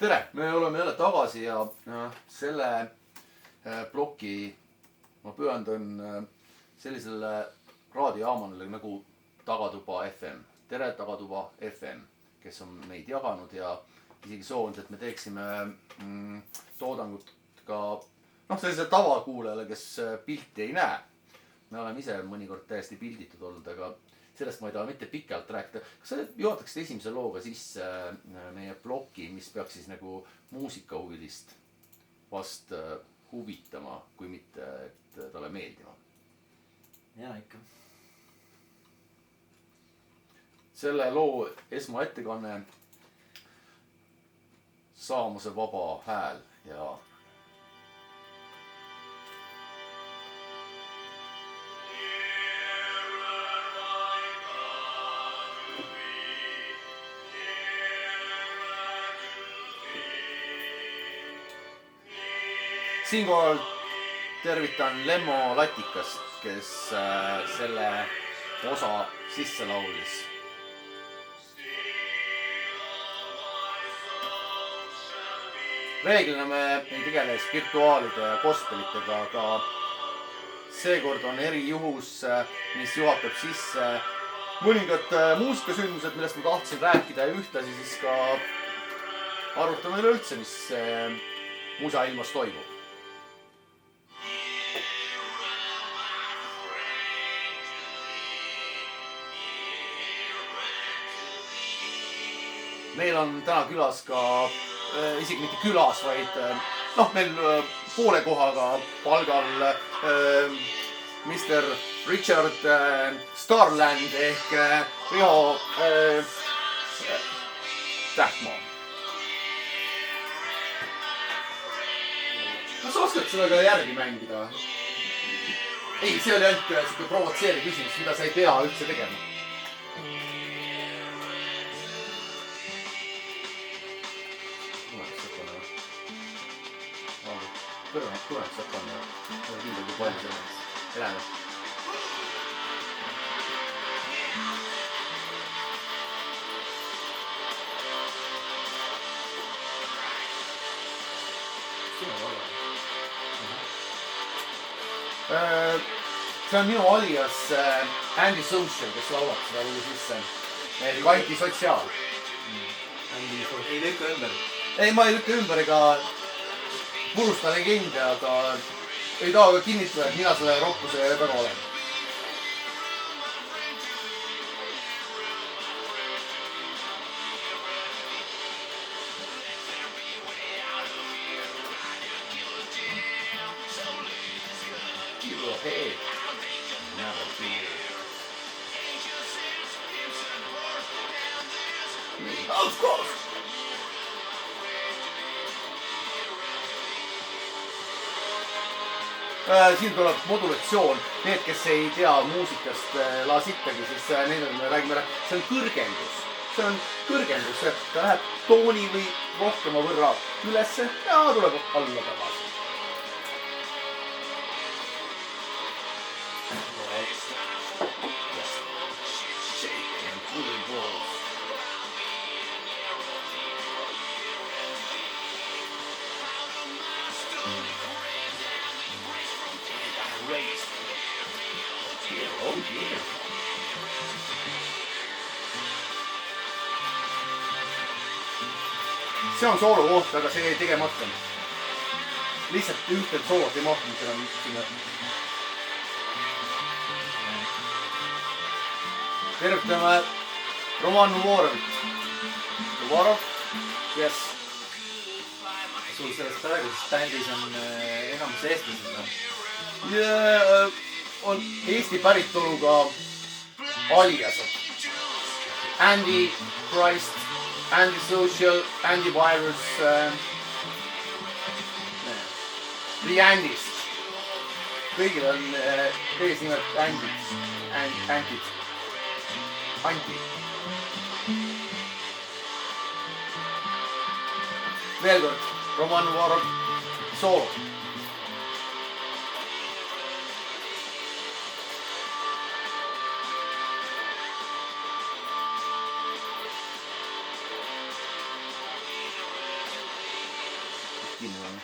Tere, me oleme jälle tagasi ja selle ploki ma pühendan sellisele raadiojaamanile nagu Tagatuba FM. Tere Tagatuba FM, kes on meid jaganud ja isegi soovinud, et me teeksime toodangut ka sellisele tavakuulajale, kes pilti ei näe. Me oleme ise mõnikord täiesti pilditud olnud, aga sellest ma ei taha mitte pikalt rääkida. Kas sa juhataksid esimese looga sisse meie ploki, mis peaks siis nagu muusikahuvilist vast huvitama, kui mitte et talle meeldima? Jaa, ikka. Selle loo esmaettekanne Saamuse vaba hääl ja siinkohal tervitan Lemmo Latikast, kes selle osa sisse laulis. Reeglina me ei tegele spirituaalide ja gospelitega, aga seekord on erijuhus, mis juhatab sisse mõningad muusikasündmused, millest ma tahtsin rääkida ja ühtlasi siis ka arutame üleüldse, mis musailmas toimub. Meil on täna külas ka, isegi mitte külas, vaid meil poole kohaga palgal Mr. Richard Starland ehk Riho Tähkmaa. Kas sa oskad seda ka järgi mängida? Ei, see oli ainult selline provotseeriv küsimus, mida sa ei pea üldse tegema. Kõrvaks saab panna. See on kindlasti palju sellest. Elame. See on minu alias Andy Social, kes laulab seda lugu sisse. Antisotsiaal. Ei lükka ümber. Ei, ma ei lükka ümber ega purusta legende, aga ei taha ka kinnitada, et mina selle rokkuse taga olen. Of course! Siin tuleb modulatsioon. Need, kes ei tea muusikast laasittagi, siis neile me räägime, see on kõrgendus. See on kõrgendus. Ta läheb tooni või rohkema võrra ülesse ja tuleb alla tagasi. See on soolo koht, aga see ei tegemata. Lihtsalt ühted soolot ei mahtu, mis on sinna. Tervitame Roman Nuvorovit. Nuvorov? Yes. Sul selles praeguses bändis on enamus eestlased. Ja on Eesti päritoluga aliased. Andy Christ, Antisocial, Antivirus, The Andist. Kõigil on eesnimed Andid. Anti. Veel kord, Roman Nuvorov, soolo. kinni või?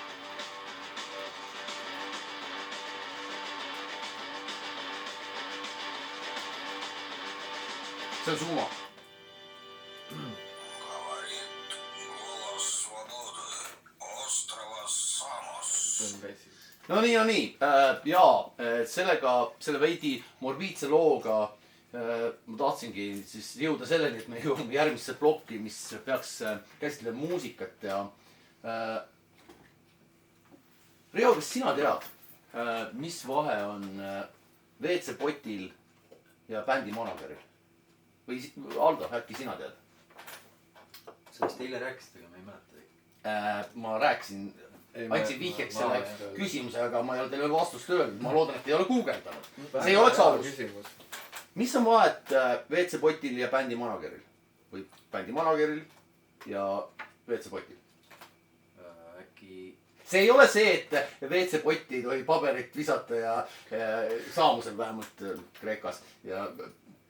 See on Sumo. No nii. Selle veidi morbiidse looga ma tahtsingi siis jõuda selleni, et me jõuame järgmisse plokki, mis peaks käsitlema muusikat ja Riho, kas sina tead, mis vahe on WC-potil ja bändi manageril? Või Aldo, äkki sina tead? Sa vist eile rääkisid, aga ma ei mäleta. Ma rääkisin, andsin vihjeks selle küsimuse, aga ma ei ole teile vastust öelnud. Ma loodan, et ei ole guugeldanud. See ei oleks aus. Mis on vahet WC-potil ja bändi manageril? Või bändi manageril ja WC-potil? Äkki... See ei ole see, et WC-potti ei tohi paberit visata ja saamusel vähemalt Kreekas ja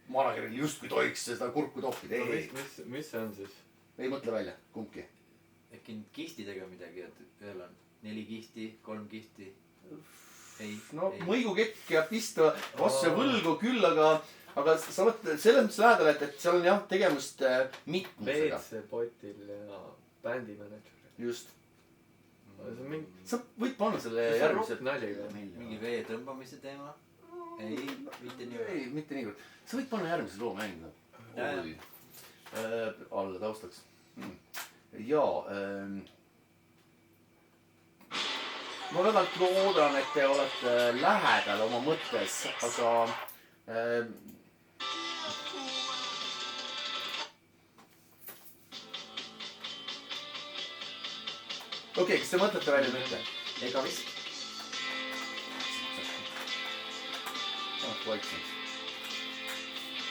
manageril justkui tohiks seda kurku toppida. Mis see on siis? Ei mõtle välja, kumbki. Äkki kihtidega midagi, et ühel on 4 kihti, 3 kihti. No mõigukekk ja pista vastu võlgu küll, aga sa oled selles mõttes lähedal, et seal on jah tegemist mitmusega. WC-potil ja bändi manageril. Just. Mingi... Sa võid panna selle järgmise... Mingi vee tõmbamise teema? Ei, mitte nii. Ei, mitte nii. Sa võid panna järgmise loo mängida. Alla taustaks. Ma väga loodan, et te olete lähedal oma mõttes, aga okei, kas te mõtlete välja mõtte? Ega vist.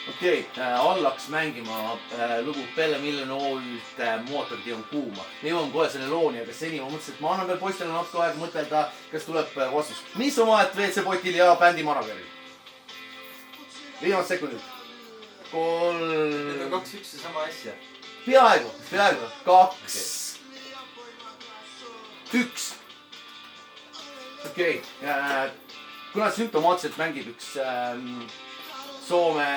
Okei, allaks mängima lugu Pelle Millen OÜ-lt Mootordi on kuuma. Me jõuame kohe selle looni, aga seni ma mõtlesin, et ma annan veel poistele natuke aega mõtelda, kas tuleb vastus. Mis on vahet WC-potil ja bändi manageril? Viimast sekundit. 3... Need on 2 üks ja sama asja. Peaaegu. 2... 1. Okei. Kuna sümptomaatiliselt mängib üks Soome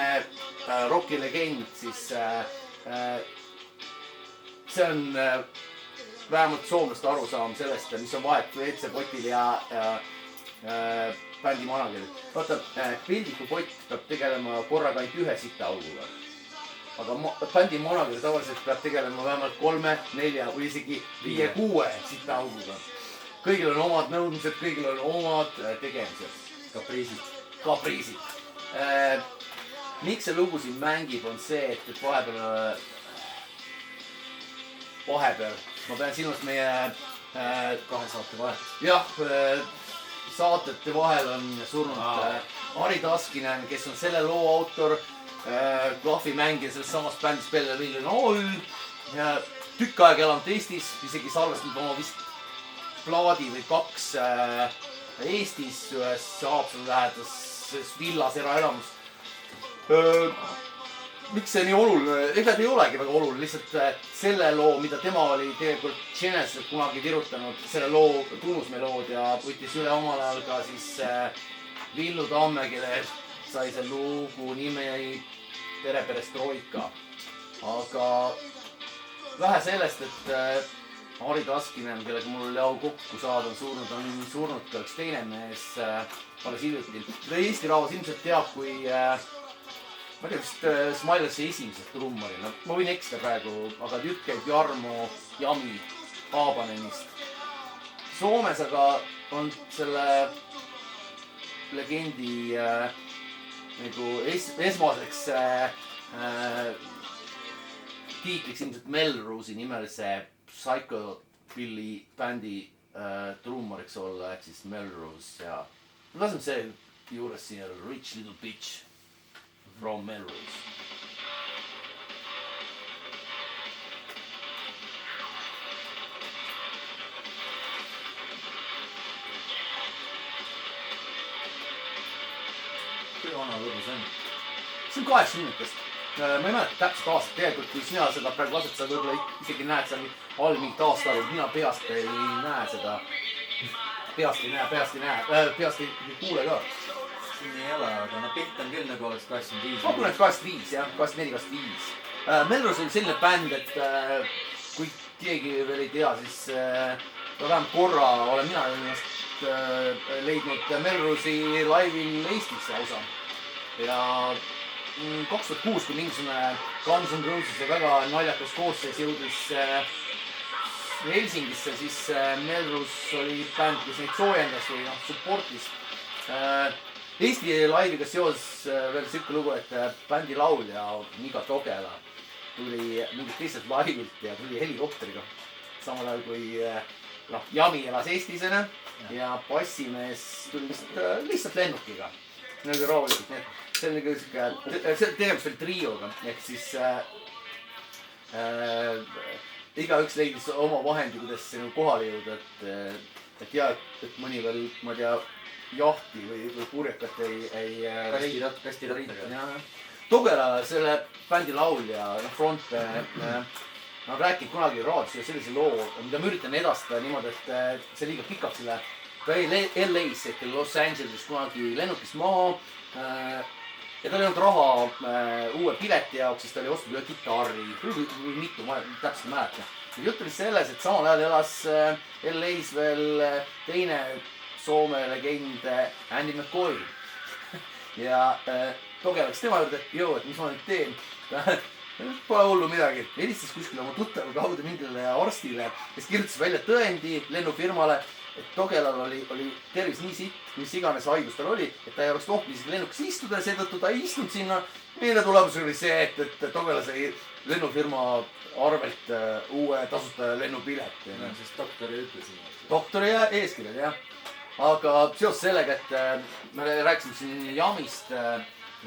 rokilegend, siis see on vähemalt soomlaste arusaam sellest, mis on vahet WC-potil ja bändi manageril. Vaata, pildiku pott peab tegelema korraga ainult 1 sitaauguga. Aga bändi manager tavaliselt peab tegelema vähemalt 3, 4 või isegi 5, 6 sitaauguga. Kõigil on omad nõudmised, kõigil on omad tegemised. Kapriisid. Miks see lugu siin mängib, on see, et vahepeal, ma pean sinust meie 2 saate vahet. Jah, saatete vahel on surnud Ari Taskinen, kes on selle loo autor, klahvimängija selles samas bändis Pelle Millen OÜ. Tükk aega elanud Eestis, isegi salvestanud oma vist plaadi või 2 Eestis ühes Haapsalu lähedases villas eraelamus. Miks see nii oluline? Ega ta ei olegi väga oluline, lihtsalt selle loo, mida tema oli tegelikult Genesis kunagi virutanud, selle loo tunnusmelood ja võttis üle omal ajal ka siis Villu Tamme, kelle sai see lugu nime Perestroika. Aga vähe sellest, et Ari Taskinen, kellega mul oli au kokku saada, on surnud ka üks teine mees alles hiljuti. Eesti rahvas ilmselt teab, kui ma ei tea, vist Smilersi esimesest trummarina. Ma võin eksida praegu, aga jutt käib Jarmo Jami Haabanenist. Soomes aga on selle legendi nagu esmaseks tiitliks ilmselt Melrose'i nimelise Psychobilly bändi trummariks olla, ehk siis Melrose ja laseme see juures siia Rich Little Bitch from Melrose. Kui vana lugu see on? See on 80-ndast. ma ei mäleta täpselt aastat, tegelikult kui sina seda praegu lased, sa võib-olla isegi näed seal all mingit aastaarvu, mina peast ei näe seda. Peast ei kuule ka. siin ei ole, aga no pilt on küll nagu oleks 85. Ma kuulen 85 jah, 84, 85. Melrose oli selline bänd, et kui keegi veel ei tea, siis vähemalt korra olen mina ennast leidnud Melrose'i laivil Eestis lausa. Ja 2006, kui mingisugune Guns N' Roses väga naljakas koosseis jõudis Helsingisse, siis Melrose oli bänd, kes neid soojendas või supportis. Eesti laiviga seoses veel siuke lugu, et bändi laulja Miga Togela tuli mingit teisest laivilt ja tuli helikopteriga. Samal ajal kui Jami elas Eestis ja bassimees tuli lihtsalt lennukiga. Nagu rahulikult, nii et see oli siuke, tegemist oli trioga, ehk siis igaüks leidis oma vahendi, kuidas kohale jõuda, et mõni veel, ma ei tea, jahti või purjekat ei Kasti rattaga. Togela, selle bändi laulja, frontman, ma olen rääkinud kunagi raadios sellise loo, mida ma üritan edastada niimoodi, et see liiga pikaks ei lähe. Ta oli LA-s ehk Los Angeles kunagi lennukist maha ja tal ei olnud raha uue pileti jaoks, siis ta oli ostnud ühe kitarri või mitu, ma täpselt ei mäleta. Jutt oli selles, et samal ajal elas LA-s veel teine Soome legend Andy McCoy ja Toge läks tema juurde, et mis ma nüüd teen. Pole hullu midagi. Helistas kuskil oma tuttava kaudu mingile arstile, kes kirjutas välja tõendi lennufirmale, et Togelal oli tervis nii sitt, mis iganes haigus tal oli, et ta ei oleks tohtinud lennukis istuda ja seetõttu ta ei istunud sinna. Meile tulemus oli see, et Togela sai lennufirma arvelt uue tasuta lennupilet. Sest doktori ütles nii. Doktori eeskirjad, jah. Aga seoses sellega, et me rääkisime siin Jamist,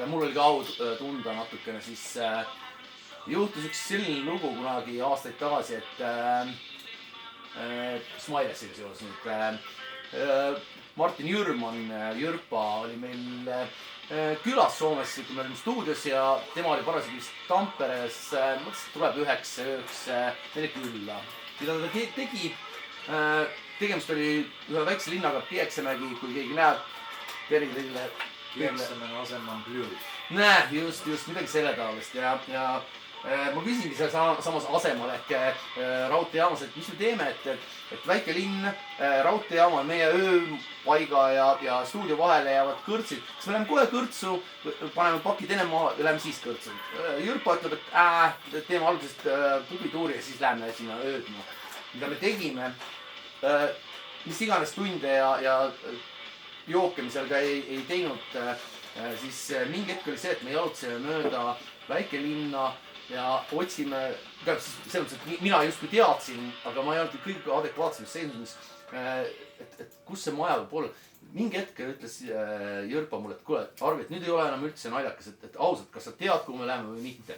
mul oli ka au tunda natukene, siis juhtus üks selline lugu kunagi aastaid tagasi, et Smilesiga seoses nüüd. Martin Jürman, Jürpa oli meil külas Soomes, kui me olime stuudios ja tema oli parasjagu vist Tamperes, mõtlesin, et tuleb üheks meile külla. Mida ta tegi? Tegemist oli ühe väikse linnaga Pieksamägi, kui keegi näeb Perilille. Pieksamäe asem on blues. Näe, just midagi selle taolist ja ma küsingi seal samas asemal ehk raudteejaamas, et mis me teeme, et väike linn, raudteejaama on meie ööpaiga ja stuudio vahele jäävad kõrtsid. Kas me läheme kohe kõrtsu, paneme pakid enne maha ja läheme siis kõrtsu. Jürpa ütleb, et teeme algusest pubituuri ja siis läheme sinna öödma. Mida me tegime, mis iganes tunde ja jooke me seal ka ei teinud, siis mingi hetk oli see, et me jalutasime mööda väikelinna ja otsime, selles mõttes, et mina justkui teadsin, aga ma ei olnud kõik adekvaatsemas seisundis, et kus see maja võib olla. Mingi hetk ütles Jürpa mulle, et kuule, Arvi, et nüüd ei ole enam üldse naljakas, et ausalt, kas sa tead, kuhu me läheme või mitte.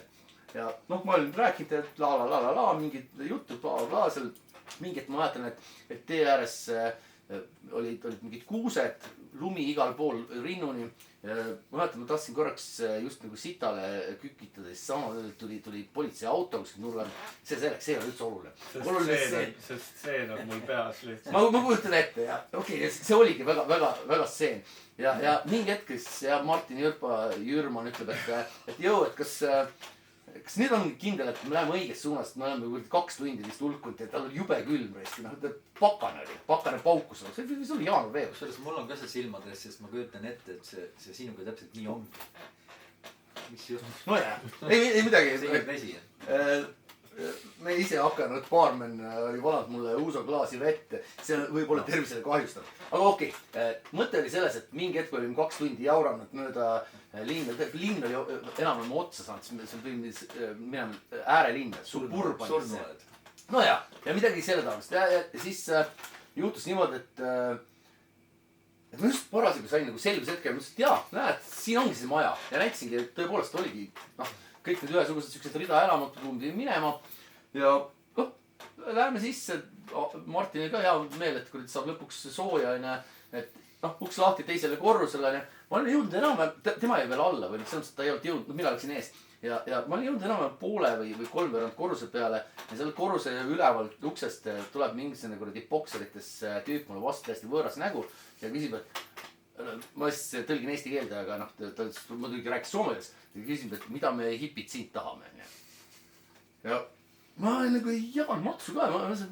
Ja ma olin rääkinud, et la, mingid juttu, bla, seal mingi hetk ma mäletan, et tee ääres olid mingid kuused, lumi igal pool rinnuni. Ma mäletan, ma tahtsin korraks just nagu sitale kükitada, siis samal tuli politseiauto kuskil nurgal. See selleks, see ei ole üldse oluline. Sest see on mul peas lihtsalt. Ma kujutan ette ja okei, see oligi väga stseen. Ja mingi hetkes Martin Jürman ütleb, et et kas nüüd on kindel, et me läheme õiges suunas, et me oleme 2 tundi vist hulkunud ja tal oli jube külm reiski, pakane paukus. See oli jaanuarveebruar. Kusjuures mul on ka see silmades, sest ma kujutan ette, et see sinuga täpselt nii ongi. Mis juhtus? No jah, ei midagi. See jääb vesi. Me ise hakanud, baarmen oli valanud mulle uuso klaasi vette. See võib olla tervisele kahjustav. Aga okei, mõte oli selles, et mingi hetk olime 2 tundi jauranud mööda linna. Linn oli enam otsa saanud, see oli minema äärelinn, suburban. Surnuaed. No ja midagi selle taolist. Ja siis juhtus niimoodi, et ma just parasjagu sain nagu selgus hetkel, ma ütlesin, et jaa, näed, siin ongi see maja. Ja näitasingi, et tõepoolest oligi, kõik need ühesugused siuksed ridaelamud tundi minema ja läheme sisse. Martinil ka hea meel, et kui saab lõpuks sooja, et uks lahti teisele korrusele. Ma olin jõudnud enam, tema jäi veel alla või selles mõttes, et ta ei olnud jõudnud, mina läksin ees. ja ma olin jõudnud enam poole või 3 korruse peale ja seal korruse üleval uksest tuleb mingisugune kuradi bokserites tüüp mulle vastu, täiesti võõras nägu ja küsib, et ma siis tõlgin eesti keelde, aga noh, ta muidugi rääkis soome keeles ja küsib, et mida me hipid sind tahame. Ja ma nagu ei jaganud matsu ka,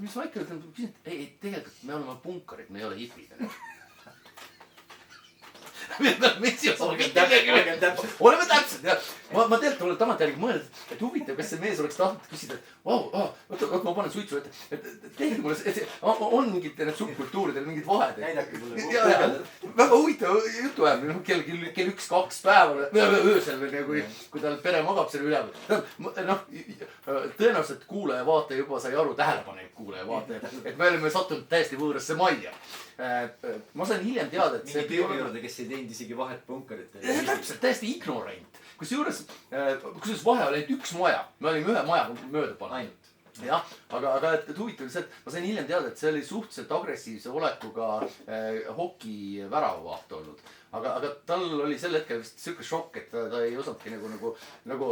mis ma ikka ütlen, ei, tegelikult me oleme punkarid, me ei ole hipid. Oleme täpselt, jah. Ma tegelikult olen tagantjärgi mõelnud, et huvitav, kas see mees oleks tahtnud küsida, et vau, ma panen suitsu ette, et tehke mulle, on mingid need subkultuuridel mingid vahed. Näidake mulle. Väga huvitav jutu ajab, kell 1-2 päeval, öösel, kui tal pere magab selle üleval. Noh, tõenäoliselt kuulaja vaataja juba sai aru, tähelepanelik kuulaja vaataja, et me oleme sattunud täiesti võõrasse majja. Ma sain hiljem teada, et mingi tüübi juurde, kes ei teinud isegi vahet punkarite. Täpselt, täiesti ignorant. Kusjuures vahe oli ainult üks maja. Me olime ühe maja mööda pannud. Ainult. Jah, aga et huvitav see, et ma sain hiljem teada, et see oli suhteliselt agressiivse olekuga hoki väravavaht olnud. Aga tal oli sel hetkel vist siuke šokk, et ta ei osanudki nagu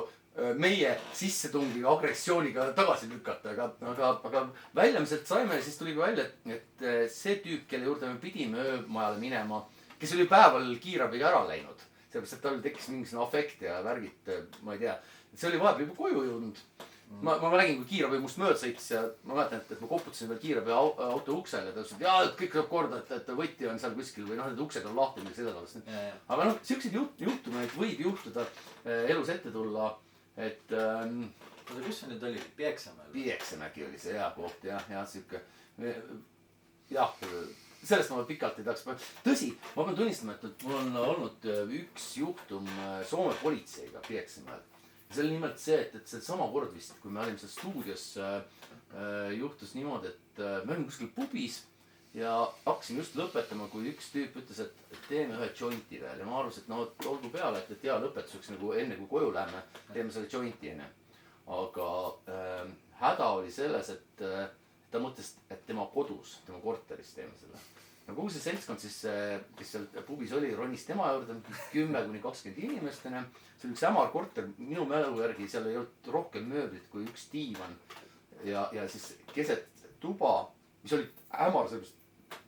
meie sissetungiga agressiooniga tagasi lükata, aga välja me sealt saime ja siis tuli ka välja, et see tüüp, kelle juurde me pidime öömajale minema, kes oli päeval kiirabiga ära läinud, sellepärast, et tal tekkis mingisugune afekt ja värgid, ma ei tea, see oli vahepeal juba koju jõudnud. Ma nägin, kui kiirabi must mööda sõitis ja ma mäletan, et ma koputasin veel kiirabi auto uksel ja ta ütles, et jaa, kõik saab korda, et võti on seal kuskil või noh, need uksed on lahti, mida seda tavalist. Aga noh, siukseid juhtumeid võib juhtuda elus ette tulla. Et kus see nüüd oli? Pieksamäel? Pieksamägi oli see hea koht, jah, siuke. Jah, sellest ma pikalt ei tahaks. Tõsi, ma pean tunnistama, et mul on olnud üks juhtum Soome politseiga Pieksamäel. See oli nimelt see, et see sama kord vist, kui me olime seal stuudios, juhtus niimoodi, et me olime kuskil pubis ja hakkasime just lõpetama, kui üks tüüp ütles, et teeme ühe jointi veel ja ma arvasin, et no olgu peale, et hea lõpetuseks nagu enne kui koju läheme, teeme selle jointi enne. Aga häda oli selles, et ta mõtles, et tema kodus, tema korteris teeme selle. No kogu see seltskond siis, kes seal pubis oli, ronis tema juurde 10-20 inimestena. See oli üks hämar korter, minu mälu järgi seal ei olnud rohkem mööblit kui üks diivan. Ja siis keset tuba, mis oli hämar, sellepärast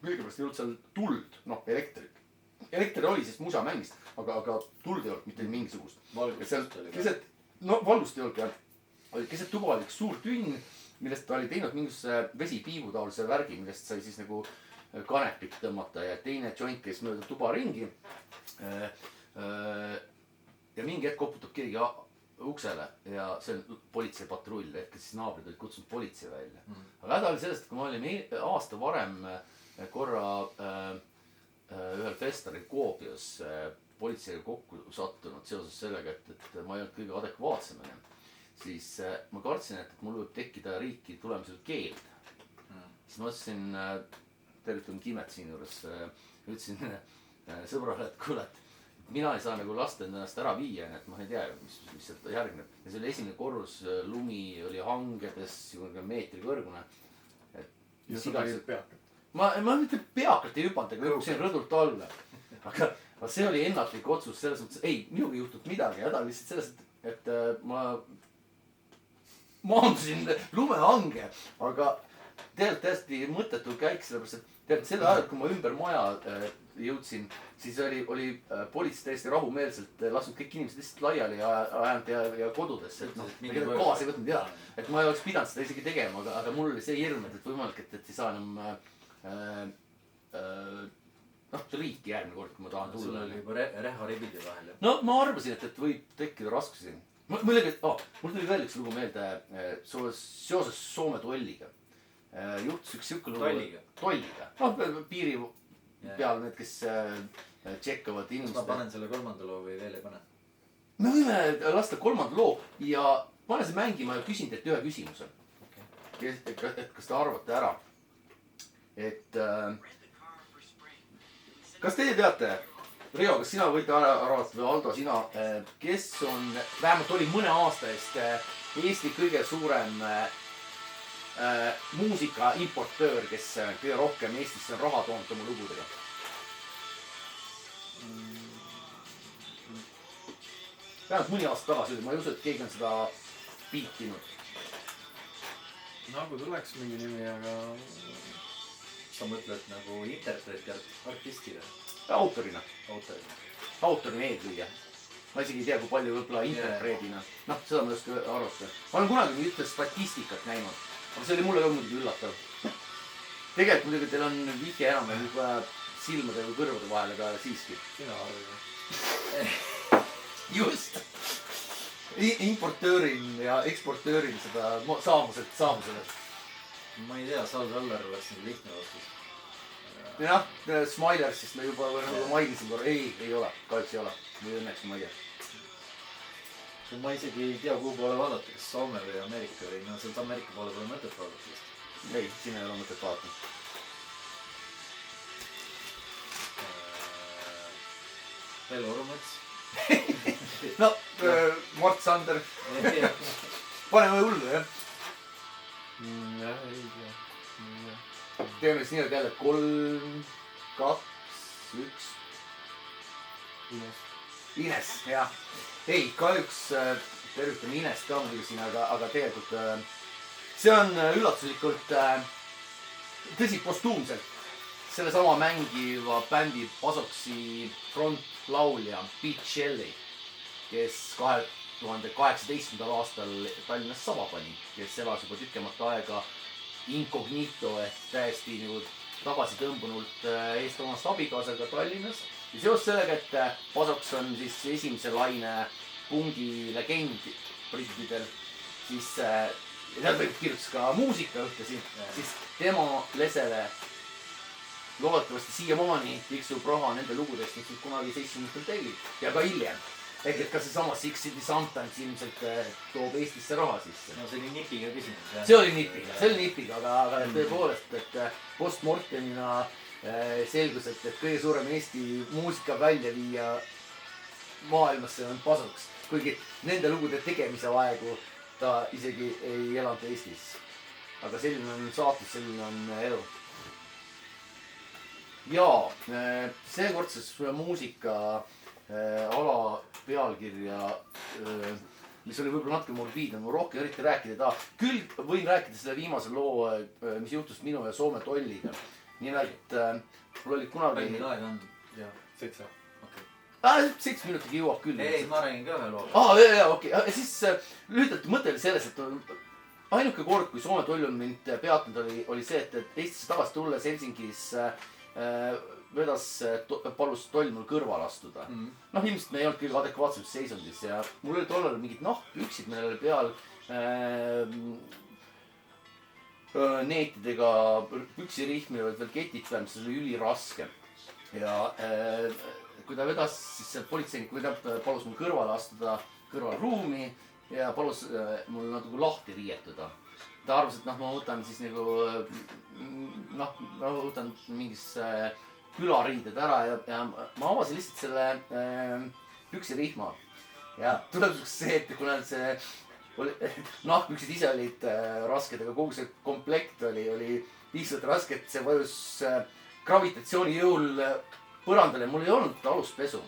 millegipärast ei olnud seal tuld, noh elektrit. Elekter oli, sest musa mängist, aga tuld ei olnud mitte mingisugust. Valgust oli. Keset, no valgust ei olnud jah. Keset tuba oli üks suur tünn, millest ta oli teinud mingisuguse vesipiivu taolise värgi, millest sai siis nagu kanepit tõmmata ja teine joint käis mööda tuba ringi. Ja mingi hetk koputab keegi uksele ja see on politseipatrull, ehk siis naabrid olid kutsunud politsei välja. Aga häda oli sellest, et kui ma olin aasta varem korra ühel festivalil Koobios politseiga kokku sattunud seoses sellega, et ma ei olnud kõige adekvaatsemene, siis ma kartsin, et mul võib tekkida riiki tulemisel keeld. Siis ma ütlesin, tervitan Kimet siin juures, ütlesin sõbrale, et kuule, et mina ei saa nagu lasta ennast ära viia, et ma ei tea, mis sealt järgneb. Ja see oli esimene korrus, lumi oli hangedes, meetri kõrgune. Ja sa tegid peakalt? Ma mitte peakalt ei hüpanud, aga hüppasin rõdult alla. Aga see oli ennatlik otsus selles mõttes, ei, minuga ei juhtud midagi. Häda lihtsalt sellest, et ma maandusin lumehange, aga tegelikult täiesti mõttetu käik, sellepärast, et tead, selle ajal, kui ma ümber maja jõudsin, siis oli politsei täiesti rahumeelselt lasknud kõik inimesed lihtsalt laiali ajanud ja kodudesse. Kaas ei võtnud, jah. Et ma ei oleks pidanud seda isegi tegema, aga mul oli see hirm, et võimalik, et ei saa enam riiki järgmine kord, kui ma tahan tulla. Sul oli juba reha ribide vahel. No ma arvasin, et võib tekkida raskusi. Mul tuli veel üks lugu meelde seoses Soome tolliga. Juhtus üks siuke lugu. Tolliga. Piiri peal need, kes tšekkavad inimesed. Ma panen selle 3. loo või veel ei pane? Me võime lasta 3. loo ja pane see mängima ja küsin teilt ühe küsimuse. Et kas te arvate ära? Et kas teie teate, Riho, kas sina võid arvata või Aldo, sina, kes on, vähemalt oli mõne aasta eest Eesti kõige suurem muusikaimportöör, kes kõige rohkem Eestisse on raha toonud oma lugudega? vähemalt mõni aasta tagasi, ma ei usu, et keegi on seda piitinud. nagu tuleks mingi nimi, aga sa mõtled nagu interpreti artistile, autorina, autorina. autorina eelkõige. ma isegi ei tea, kui palju võib-olla interpreedina. noh, seda ma ei oska arvata. ma olen kunagi mingit statistikat näinud, aga see oli mulle ka muidugi üllatav. tegelikult muidugi teil on vihje enam juba silmade või kõrvade vahel, aga siiski. sina arvad. just. Importöörin ja eksportöörin seda saamusele. ma ei tea, Saul-Sallar oleks nagu lihtne vastus. jah, Smilersist me juba nagu mainisin korra. ei ole, kahjuks ei ole. või õnneks ma ei tea. ma isegi ei tea, kuhu poole vaadata, kas Soome või Ameerika või no sealt Ameerika poole pole mõtet vaadata vist. ei, siin ei ole mõtet vaadata. Velo Orumets. no, Mart Sander. paneme hullu, jah. jah, ei tea. teeme siis nii-öelda jälle 3, 2, 1. Ines, jah. ei, kahjuks tervitame Inest ka muidugi siin, aga tegelikult see on üllatuslikult, tõsi, postuumselt sellesama mängiva bändi Pasoksi frontlaulja Pete Shelley, kes 2018. aastal Tallinnas saba pani, kes elas juba tükemat aega incognito ehk täiesti nagu tagasi tõmbunult eest omast abikaasaga Tallinnas. ja seoses sellega, et Pasoks on siis esimese laine pungi legend brittidel, siis ta kirjutas ka muusika ühtlasi, siis tema lesele loodetavasti siiamaani tiksub raha nende lugudest, mis nad kunagi 70-ndatel tegid ja ka hiljem. ehk et ka seesama Six City Sometimes ilmselt toob Eestisse raha sisse. no see oli nipiga küsimus, jah. see oli nipiga, aga tõepoolest, et postmortemina selgus, et kõige suurem Eesti muusika väljaviija maailmasse on Pasoks. kuigi nende lugude tegemise aegu ta isegi ei elanud Eestis. aga selline on saatus, selline on elu. ja seekordses muusika ala pealkirja, mis oli võib-olla natuke morbiidne, ma rohkem eriti rääkida ei taha. küll võin rääkida selle viimase loo, mis juhtus minu ja Soome Tolliga. nimelt mul oli kunagi... palju meil aega on? jah, 7. 7 minutiga jõuab küll. ei, ma räägin ka ühe loo. jaa, okei. siis lühidalt mõte oli selles, et ainuke kord, kui Soome Toll on mind peatanud, oli see, et Eestisse tagasi tulles Helsingis palus Toll mul kõrval astuda. noh, ilmselt me ei olnud kõige adekvaatsemas seisundis ja mul oli tollal mingid nahkpüksid, millel oli peal neetidega püksirihmi olid veel ketid peal, mis oli üliraske. ja kui ta vedas, siis see politseinik palus mul kõrvale astuda kõrvalruumi ja palus mul natuke lahti riietuda. ta arvas, et ma võtan siis nagu ma võtan mingisse külariided ära ja ma avasin lihtsalt selle püksirihma. ja tulemuseks see, et kuna see nahkpüksid ise olid rasked, aga kogu see komplekt oli lihtsalt raske, et see vajus gravitatsiooni jõul põrandale. mul ei olnud aluspesu.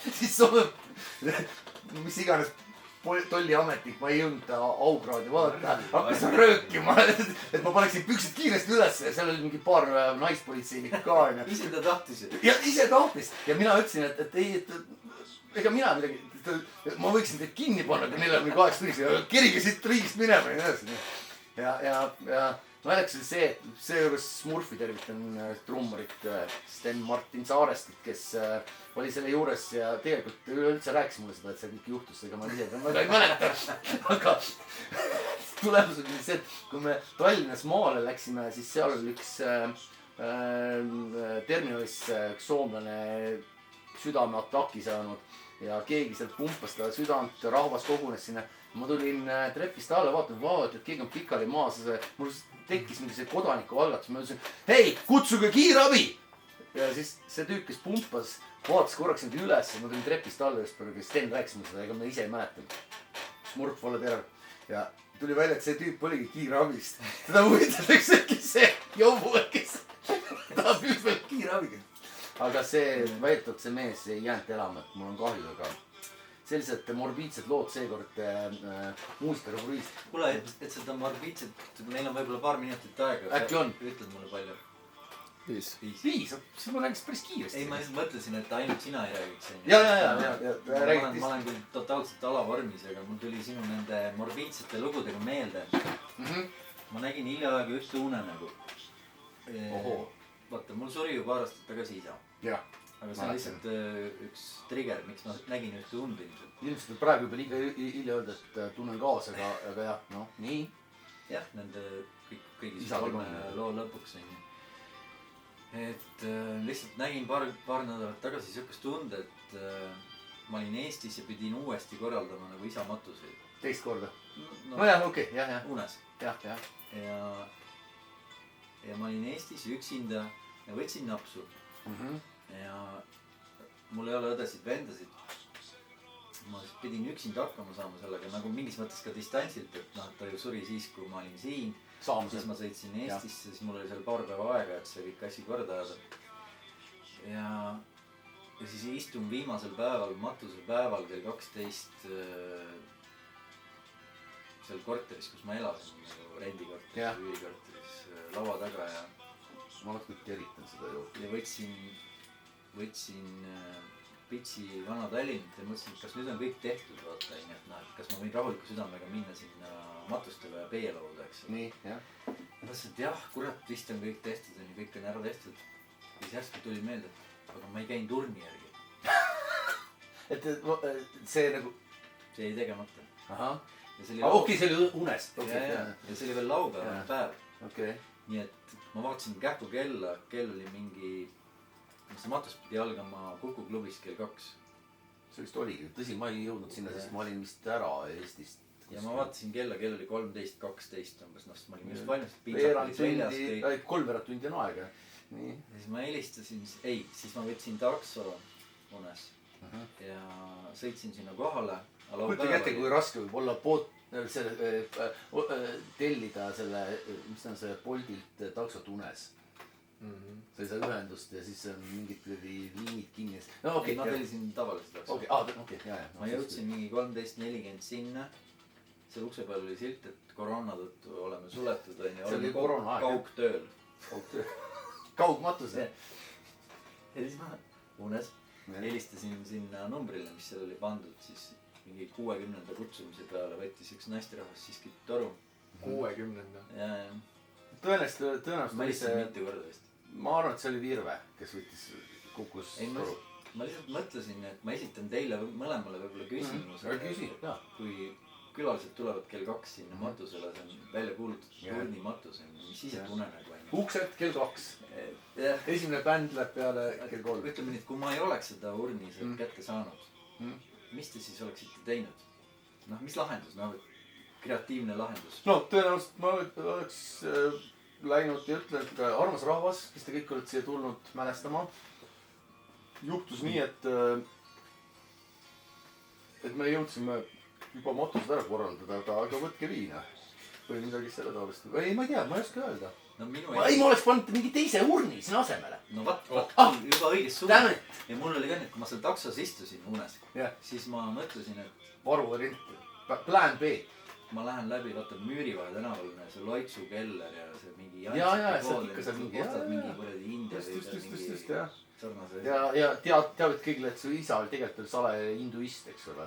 siis mis iganes tolliametnik, ma ei jõudnud aukraadi vaadata, hakkas röökima, et ma paneksin püksid kiiresti ülesse ja seal oli mingi paar naispolitseinikku ka onju. ise ta tahtis ju. ja ise tahtis ja mina ütlesin, et ei, et ega mina midagi, ma võiksin teid kinni panna, kui 48 tunnist ja kerige siit riigist minema ja nii edasi. ja naljakas oli see, et seejuures Smurfi tervitan trummarit Sten Martin Saarestit, kes oli selle juures ja tegelikult üleüldse rääkis mulle seda, et see kõik juhtus, ega ma ise väga ei mäleta. aga tulemus oli see, et kui me Tallinnas maale läksime, siis seal oli üks terminalis üks soomlane südameataki saanud ja keegi sealt pumpas ta südant, rahvas kogunes sinna. ma tulin trepist alla, vaatan, et keegi on pikali maas. mul tekkis mingi see kodanikualgatus, ma ütlesin, hei, kutsuge kiirabi! ja siis see tüüp, kes pumpas, vaatas korraks nüüd üles ja ma tulin trepist alla just praegu, kes Sten rääkis mulle seda, ega ma ise ei mäletanud. Smurf olla terve. ja tuli välja, et see tüüp oligi kiirabist. teda huvitatakse äkki see jobu, kes tahab just veel kiirabiga. aga see väidetavalt see mees ei jäänud elama, et mul on kahju, aga sellised morbiidsed lood seekord muusikarevuliist. kuule, et seda morbiidset, meil on võib-olla paar minutit aega. Äkki on? ütled mulle palju? 5. Viis, siis ma räägiks päris kiiresti. ei, ma lihtsalt mõtlesin, et ainult sina ei räägiks. ja ma olen küll totaalselt alavormis, aga mul tuli sinu nende morbiidsete lugudega meelde. Ma nägin hiljaaegu ühte unenägu. Vaata, mul suri ju paar aastat tagasi isa. aga see on lihtsalt üks trigger, miks ma nägin ühte und ilmselt. ilmselt praegu juba liiga hilja öelda, et tunnen kaasa, aga jah, noh, nii. jah, nende kõigis 3 loo lõpuks onju. et lihtsalt nägin paar nädalat tagasi siukest und, et ma olin Eestis ja pidin uuesti korraldama nagu isa matuseid. Teist korda? Nojah, okei, jah. unes. jah. ja ma olin Eestis üksinda ja võtsin napsu. ja mul ei ole õdesid-vendasid. ma siis pidin üksinda hakkama saama sellega nagu mingis mõttes ka distantsilt, et noh, ta ju suri siis, kui ma olin siin. siis ma sõitsin Eestisse, siis mul oli seal paar päeva aega, et see kõik asi korda ajada. ja siis istun viimasel päeval, matusepäeval kell 12 seal korteris, kus ma elasin, nagu rendikorteris, üürikorteris, laua taga ja ma natuke tervitan seda ju. ja võtsin pitsi Vana Tallinnat ja mõtlesin, et kas nüüd on kõik tehtud, vaata onju, et noh, et kas ma võin rahuliku südamega minna sinna matustele ja peelauda, eks. nii, jah. mõtlesin, et jah, kurat, vist on kõik tehtud onju, kõik on ära tehtud. ja siis järsku tuli meelde, et aga ma ei käinud urni järgi. et see nagu. see jäi tegemata. ahah. see oli unest. ja see oli veel laupäevane päev. okei. nii et ma vaatasin kähku kella, kell oli mingi, see matus pidi algama Kuku klubis kell 2. see vist oligi, tõsi, ma ei jõudnud sinna, sest ma olin vist ära Eestist. ja ma vaatasin kella, kell oli 13:12 umbes, noh, ma olin just valmis. kolmveerand tundi on aega. nii. ja siis ma helistasin, siis ma võtsin takso unes ja sõitsin sinna kohale. kujutage ette, kui raske võib olla tellida selle, mis ta on see Boltilt taksot unes. sa ei saa ühendust ja siis on mingid liinid kinni. no okei, ma tellisin tavaliselt takso. okei, jah. ma jõudsin mingi 13:40 sinna. seal ukse peal oli silt, et koroona tõttu oleme suletud onju. see oli koroona aeg. kaugtööl. kaugmatus. ja siis ma unes helistasin sinna numbrile, mis seal oli pandud, siis mingi 60. kutsumise peale võttis üks naisterahvas siiski toru. 60. ja tõenäoliselt ma helistasin mitu korda vist. ma arvan, et see oli Virve, kes kukkus toru. ma lihtsalt mõtlesin, et ma esitan teile mõlemale võib-olla küsimuse. kui külalised tulevad kell 2 sinna matusele, see on välja kuulutatud urnimatus, mis siis, et unenägu on. uksed kell 2. esimene bänd läheb peale kell 3. ütleme nii, et kui ma ei oleks seda urni sealt kätte saanud, mis te siis oleksite teinud? noh, mis lahendus, noh, kreatiivne lahendus? no tõenäoliselt ma oleks läinud ja ütlen, et armas rahvas, kes te kõik olete siia tulnud mälestama. juhtus nii, et me jõudsime juba matused ära korraldada, aga võtke viina. või midagi selle taolist. ei, ma ei tea, ma ei oska öelda. no minu ei, ma oleks pannud mingi teise urni sinna asemele. no vaat, juba õiges suunas. ja mul oli ka nii, et kui ma seal taksos istusin unes, siis ma mõtlesin, et varuvariant, plaan B. ma lähen läbi, vaata Müürivahe tänaval, see Loitsu keller ja see mingi sealt ikka seal mingi kuradi India just, jah. sarnase. ja teavad kõigile, et su isa oli tegelikult sale hinduist, eks ole.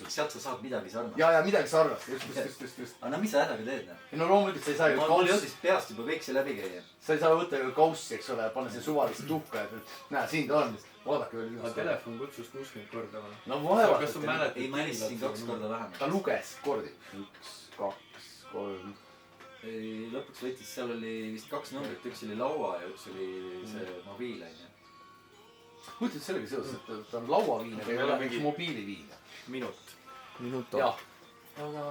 sealt sa saad midagi sarnast. ja midagi sarnast, just. aga no mis sa hädaga teed? no loomulikult sa ei saa ju mul jõudis peast juba kõik see läbi käia. sa ei saa võtta ju kaussi, eks ole, panna siin suvalist tuhka, et näe, siin ta on. vaadake veel viimast. aga telefon kutsus 60 korda või? no vaevalt. kas sa mäletad? ei, ma helistasin 2 korda vähemalt. ta luges kordi. 1, 2, 3. lõpuks võttis, seal oli vist 2 numbrit, üks oli laua ja üks oli see mobiil onju. mõtled sellega seoses, et ta on lauaviin, aga ei ole mingi mobiiliviin. minut. jah. aga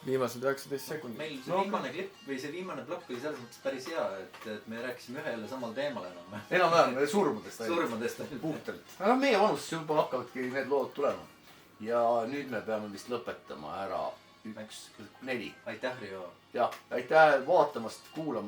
viimased 19 sekundit. meil see viimane klipp või see viimane plokk oli selles mõttes päris hea, et me rääkisime ühe jälle samal teemal enam. enam-vähem surmadest. surmadest ainult. puhtalt. aga meie vanuses juba hakkavadki need lood tulema. ja nüüd me peame vist lõpetama ära 1, 4. aitäh, Riho. jah, aitäh vaatamast, kuulamast.